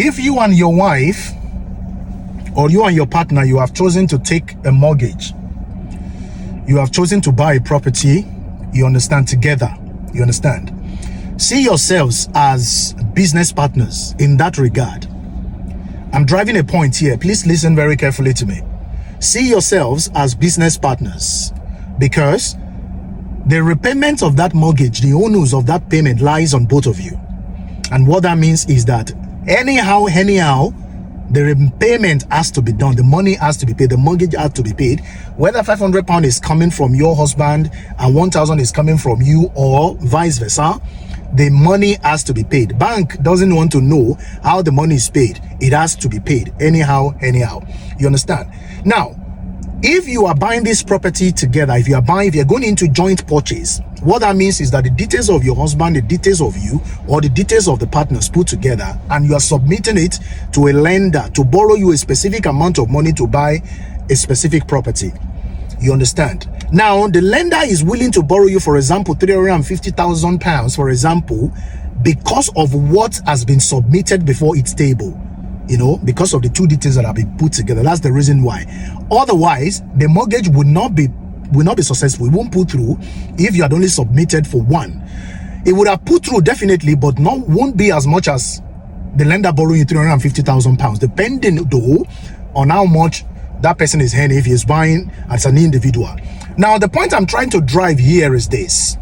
If you and your wife or you and your partner, you have chosen to take a mortgage, you have chosen to buy a property, you understand, together, you understand, see yourselves as business partners in that regard. I'm driving a point here. Please listen very carefully to me. See yourselves as business partners, because the repayment of that mortgage, the onus of that payment lies on both of you. And what that means is that anyhow, the repayment has to be done. The money has to be paid. The mortgage has to be paid. Whether £500 is coming from your husband and 1,000 is coming from you, or vice versa, the money has to be paid. Bank doesn't want to know how the money is paid. It has to be paid anyhow. You understand? Now, if you are buying this property together, if you're going into joint purchase, what that means is that the details of your husband, the details of you, or the details of the partners put together, and you are submitting it to a lender to borrow you a specific amount of money to buy a specific property. You understand? Now, the lender is willing to borrow you, for example, £350,000, for example, because of what has been submitted before its table. You know, because of the two details that have been put together. That's the reason why. Otherwise, the mortgage would not be successful. It won't put through if you had only submitted for one. It would have put through definitely, but won't be as much as the lender borrowing you £350,000, depending though on how much that person is earning if he is buying as an individual. Now, the point I'm trying to drive here is this.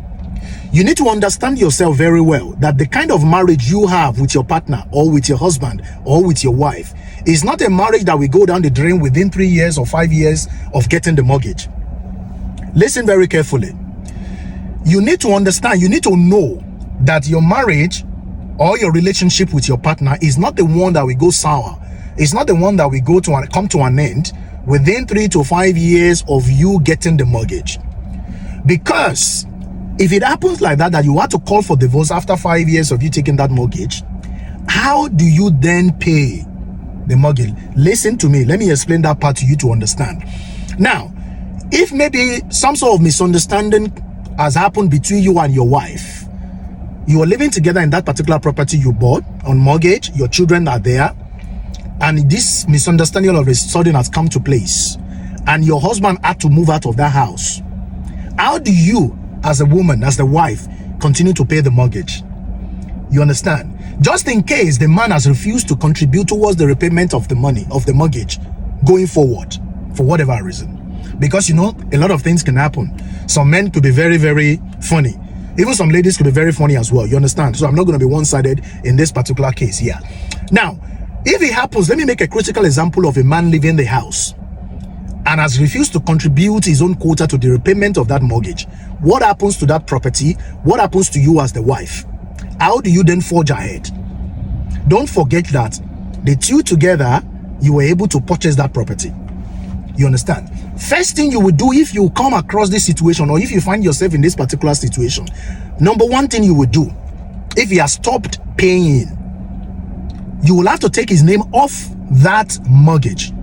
You need to understand yourself very well, that the kind of marriage you have with your partner or with your husband or with your wife is not a marriage that will go down the drain within 3 years or 5 years of getting the mortgage. Listen very carefully. You need to understand, you need to know that your marriage or your relationship with your partner is not the one that will go sour. It's not the one that will come to an end within 3 to 5 years of you getting the mortgage. Because if it happens like that you have to call for divorce after 5 years of you taking that mortgage, how do you then pay the mortgage? Listen to me. Let me explain that part to you to understand. Now, if maybe some sort of misunderstanding has happened between you and your wife, you are living together in that particular property you bought on mortgage, your children are there, and this misunderstanding all of a sudden has come to place, and your husband had to move out of that house, how do you, as a woman, as the wife, continue to pay the mortgage? You understand? Just in case the man has refused to contribute towards the repayment of the money of the mortgage going forward for whatever reason. Because, you know, a lot of things can happen. Some men could be very, very funny. Even some ladies could be very funny as well. You understand? So I'm not going to be one-sided in this particular case here. Now, if it happens, let me make a critical example of a man leaving the house and has refused to contribute his own quota to the repayment of that mortgage. What happens to that property? What happens to you as the wife? How do you then forge ahead? Don't forget that the two together, you were able to purchase that property. You understand? First thing you will do if you come across this situation, or if you find yourself in this particular situation, number one thing you will do, if he has stopped paying, you will have to take his name off that mortgage.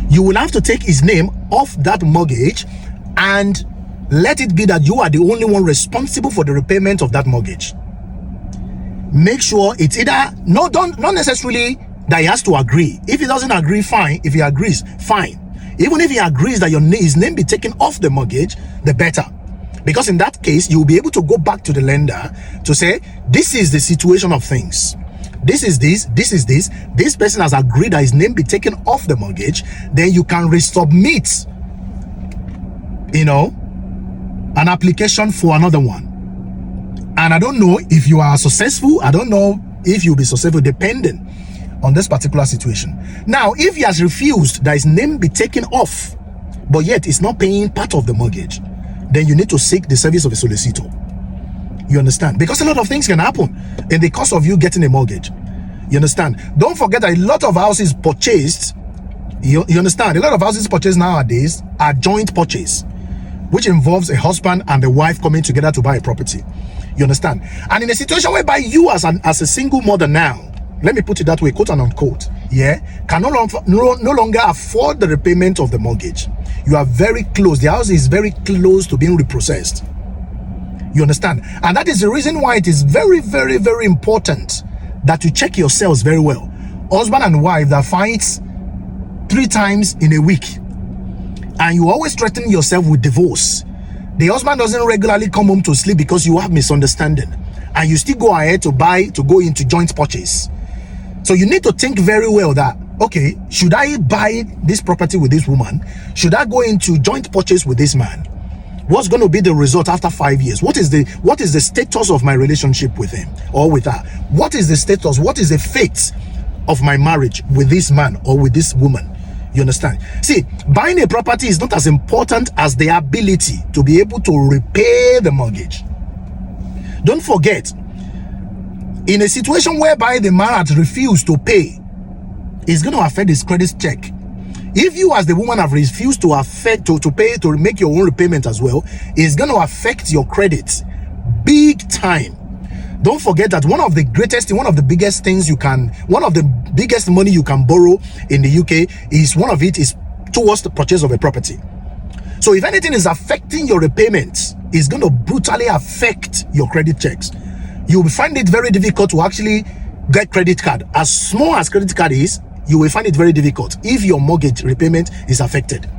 You will have to take his name off that mortgage and let it be that you are the only one responsible for the repayment of that mortgage. Make sure it's either, not necessarily that he has to agree. If he doesn't agree, fine. If he agrees, fine. Even if he agrees that his name be taken off the mortgage, the better. Because in that case, you'll be able to go back to the lender to say, this is the situation of things. This is this. This person has agreed that his name be taken off the mortgage. Then you can resubmit, you know, an application for another one. And I don't know if you are successful. I don't know if you'll be successful, depending on this particular situation. Now, if he has refused that his name be taken off, but yet it's not paying part of the mortgage, then you need to seek the service of a solicitor. You understand? Because a lot of things can happen in the course of you getting a mortgage. You understand? Don't forget that a lot of houses purchased, you understand? A lot of houses purchased nowadays are joint purchase, which involves a husband and a wife coming together to buy a property. You understand? And in a situation whereby you as a single mother now, let me put it that way, quote and unquote, yeah, can no longer afford the repayment of the mortgage. You are very close. The house is very close to being repossessed. You understand? And that is the reason why it is very, very, very important that you check yourselves very well. Husband and wife that fights 3 times in a week, and you always threaten yourself with divorce. The husband doesn't regularly come home to sleep because you have misunderstanding, and you still go ahead to go into joint purchase. So you need to think very well that, okay, should I buy this property with this woman? Should I go into joint purchase with this man? What's going to be the result after 5 years? What is the status of my relationship with him or with her? What is the status? What is the fate of my marriage with this man or with this woman? You understand? See, buying a property is not as important as the ability to be able to repay the mortgage. Don't forget, in a situation whereby the man has refused to pay, it's going to affect his credit check. If you as the woman have refused to pay to make your own repayment as well, it's going to affect your credit big time. Don't forget that one of the biggest money you can borrow in the UK is towards the purchase of a property. So if anything is affecting your repayments, it's going to brutally affect your credit checks. You will find it very difficult to actually get credit card. As small as credit card is, you will find it very difficult if your mortgage repayment is affected.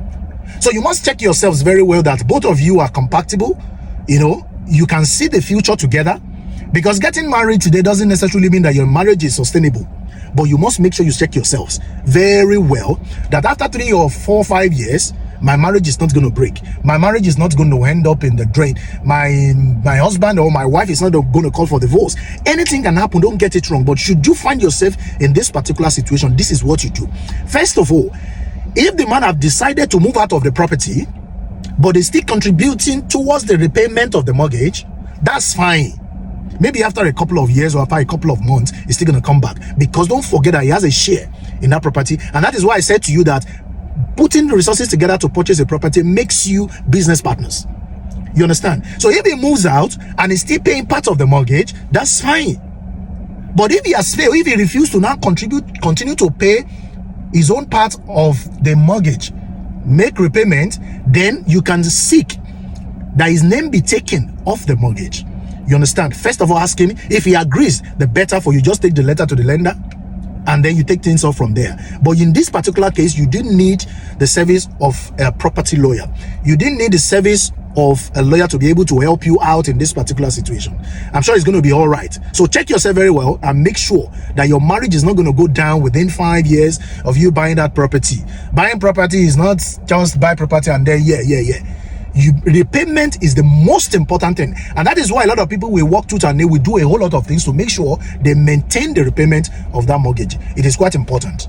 So you must check yourselves very well that both of you are compatible. You can see the future together, because getting married today doesn't necessarily mean that your marriage is sustainable. But you must make sure you check yourselves very well that after 3 or 4 or 5 years, my marriage is not going to break. My marriage is not going to end up in the drain. My husband or my wife is not going to call for divorce. Anything can happen. Don't get it wrong. But should you find yourself in this particular situation, this is what you do. First of all, if the man have decided to move out of the property, but is still contributing towards the repayment of the mortgage, that's fine. Maybe after a couple of years or after a couple of months, he's still going to come back, because don't forget that he has a share in that property. And that is why I said to you that putting resources together to purchase a property makes you business partners. You understand? So if he moves out and is still paying part of the mortgage, that's fine. But if he has failed, if he refused to now continue to pay his own part of the mortgage, make repayment, then you can seek that his name be taken off the mortgage. You understand? First of all, ask him. If he agrees, the better for you. Just take the letter to the lender, and then you take things off from there. But in this particular case, you didn't need the service of a property lawyer. You didn't need the service of a lawyer to be able to help you out in this particular situation. I'm sure it's going to be all right. So check yourself very well and make sure that your marriage is not going to go down within 5 years of you buying that property. Buying property is not just buy property and then repayment is the most important thing, and that is why a lot of people will work tooth and nail, will do a whole lot of things to make sure they maintain the repayment of that mortgage. It is quite important.